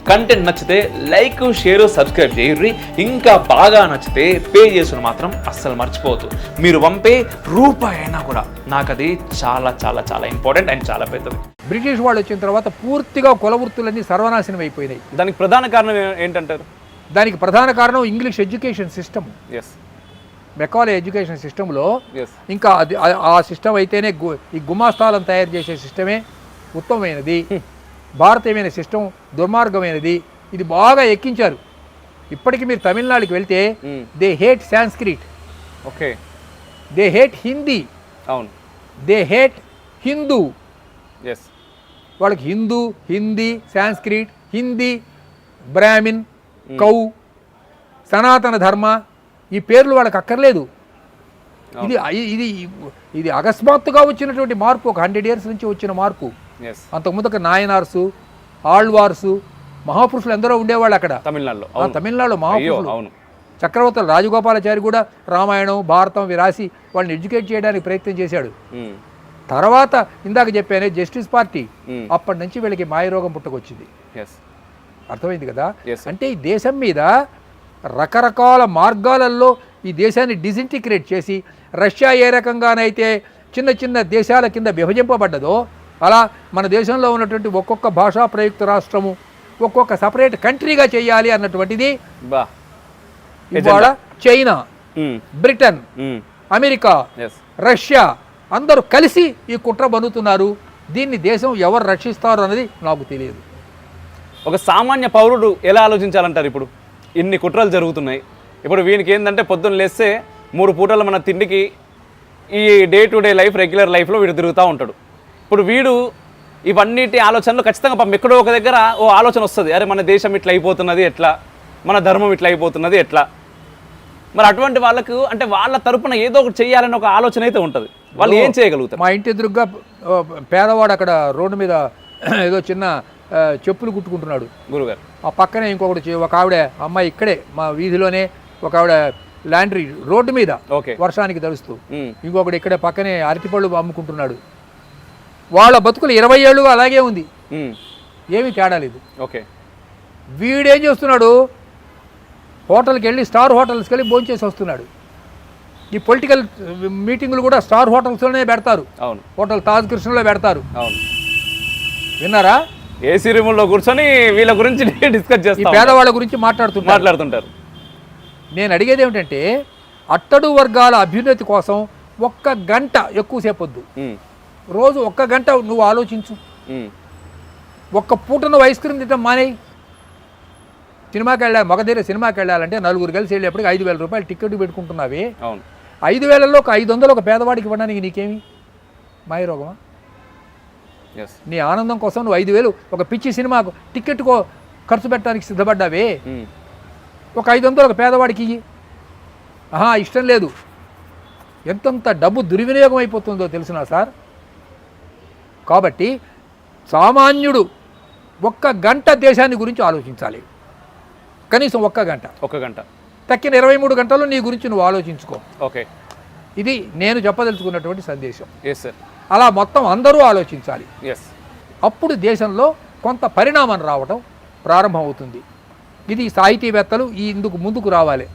Content నచ్చితే like share subscribe చేయర్రి. ఇంకా బాగా నచ్చితే పే చేసుకుని మాత్రం అస్సలు మర్చిపోవద్దు. మీరు పంపే రూపాయి అయినా కూడా నాకు అది చాలా చాలా చాలా ఇంపార్టెంట్ అండ్ చాలా పెద్దది. బ్రిటిష్ వాళ్ళు వచ్చిన తర్వాత పూర్తిగా కుల వృత్తులన్నీ సర్వనాశనం అయిపోయినాయి. దానికి ప్రధాన కారణం ఏంటంటారు? దానికి ప్రధాన కారణం English education system. Yes, Macaulay education సిస్టంలో ఎస్, ఇంకా అది ఆ సిస్టమ్ అయితేనే ఈ గుమాస్తాలను తయారు చేసే సిస్టమే ఉత్తమమైనది. భారతీయమైన సిస్టమ్ దుర్మార్గమైనది. ఇది బాగా ఎక్కించారు. ఇప్పటికీ మీరు తమిళనాడుకి వెళ్తే they hate Sanskrit, okay, they hate Hindi, అవును, దే హేట్ హిందూ. ఎస్, వాళ్ళకి Hindu, Hindi, Sanskrit, Hindi, Brahmin, cow, సనాతన ధర్మ ఈ పేర్లు వాళ్ళకి అక్కర్లేదు. ఇది ఇది ఇది అకస్మాత్తుగా వచ్చినటువంటి మార్పు. ఒక 100 years నుంచి వచ్చిన మార్పు. అంతకుముందుకు నాయనార్సు, ఆళ్వార్సు, మహాపురుషులు ఎందరో ఉండేవాళ్ళు అక్కడ తమిళనాడులో మహాపురుషులు. చక్రవర్తులు రాజగోపాలాచారి కూడా రామాయణం భారతం రాసి వాళ్ళని ఎడ్యుకేట్ చేయడానికి ప్రయత్నం చేశాడు. తర్వాత ఇందాక చెప్పానే జస్టిస్ పార్టీ, అప్పటి నుంచి వీళ్ళకి మాయరోగం పుట్టుకొచ్చింది. అర్థమైంది కదా. అంటే ఈ దేశం మీద రకరకాల మార్గాలలో ఈ దేశాన్ని డిసింటిగ్రేట్ చేసి, రష్యా ఏ రకంగానైతే చిన్న చిన్న దేశాల కింద విభజింపబడ్డదో అలా మన దేశంలో ఉన్నటువంటి ఒక్కొక్క భాషా ప్రయుక్త రాష్ట్రము ఒక్కొక్క సపరేట్ కంట్రీగా చేయాలి అన్నటువంటిది ఇవాళ చైనా, బ్రిటన్, అమెరికా, రష్యా అందరూ కలిసి ఈ కుట్ర బన్నుతున్నారు. దీన్ని దేశం ఎవరు రక్షిస్తారు అన్నది నాకు తెలియదు. ఒక సామాన్య పౌరుడు ఎలా ఆలోచించాలంటారు? ఇప్పుడు ఇన్ని కుట్రలు జరుగుతున్నాయి. ఇప్పుడు వీనికి ఏంటంటే పొద్దున్న లేస్తే 3 పూటలు మన తిండికి ఈ day to day life, regular లైఫ్లో వీడు తిరుగుతూ ఉంటాడు. ఇప్పుడు వీడు ఇవన్నిటి ఆలోచనలు ఖచ్చితంగా పాపం ఎక్కడో ఒక దగ్గర ఓ ఆలోచన వస్తుంది, అరే మన దేశం ఇట్లా అయిపోతున్నది ఎట్లా, మన ధర్మం ఇట్లా అయిపోతున్నది ఎట్లా. మరి అటువంటి వాళ్ళకు అంటే వాళ్ళ తరపున ఏదో ఒకటి చేయాలని ఒక ఆలోచన అయితే ఉంటుంది. వాళ్ళు ఏం చేయగలుగుతారు? మా ఇంటి ఎదురుగా పేదవాడు అక్కడ రోడ్డు మీద ఏదో చిన్న చెప్పులు కుట్టుకుంటున్నాడు గురుగారు. ఆ పక్కనే ఇంకొకటి ఒక ఆవిడ అమ్మాయి ఇక్కడే మా వీధిలోనే ఒక ఆవిడ లాండ్రీ రోడ్డు మీద వర్షానికి తడుస్తూ, ఇంకొకటి ఇక్కడే పక్కనే అరటిపళ్ళు అమ్ముకుంటున్నాడు. వాళ్ళ బతుకులు 20 ఏళ్ళు అలాగే ఉంది, ఏమీ తేడా లేదు. ఓకే, వీడేం చేస్తున్నాడు? హోటల్కి వెళ్ళి స్టార్ హోటల్స్కి వెళ్ళి భోంచేసి వస్తున్నాడు. ఈ పొలిటికల్ మీటింగులు కూడా స్టార్ హోటల్స్లోనే పెడతారు. అవును, హోటల్ తాజ్ కృష్ణలో పెడతారు. అవును, విన్నారా? ఏసీ రూముల్లో కూర్చొని వీళ్ళ గురించి డిస్కస్ చేస్తారు, పేదవాళ్ళ గురించి మాట్లాడుతుంటారు. నేను అడిగేది ఏమిటంటే అట్టడు వర్గాల అభ్యున్నతి కోసం 1 గంట ఎక్కువసేపు వద్దు, రోజు 1 గంట నువ్వు ఆలోచించు. 1 పూట నువ్వు ఐస్ క్రీమ్ తింటాం మానేయి. సినిమాకి వెళ్ళాలి, మగధీర సినిమాకి వెళ్ళాలంటే 4 కలిసి వెళ్ళేప్పటికి 5,000 రూపాయలు టికెట్ పెట్టుకుంటున్నావే. 5,000లో ఒక 500 ఒక పేదవాడికి ఇవ్వడానికి నీకేమి మాయరోగమా? నీ ఆనందం కోసం నువ్వు 5,000 ఒక పిచ్చి సినిమాకు టికెట్కో ఖర్చు పెట్టడానికి సిద్ధపడ్డావే. ఒక 500 ఒక పేదవాడికి ఇయ్యి. ఇష్టం లేదు. ఎంతంత డబ్బు దుర్వినియోగం అయిపోతుందో తెలిసినా సార్. కాబట్టి సామాన్యుడు 1 గంట దేశాన్ని గురించి ఆలోచించాలి, కనీసం 1 గంట. తక్కిన 23 గంటలు నీ గురించి నువ్వు ఆలోచించుకో. ఓకే, ఇది నేను చెప్పదలుచుకున్నటువంటి సందేశం. సార్, అలా మొత్తం అందరూ ఆలోచించాలి. అప్పుడు దేశంలో కొంత పరిణామం రావటం ప్రారంభమవుతుంది. ఇది సాహితీవేత్తలు ఇందుకు ముందుకు రావాలి.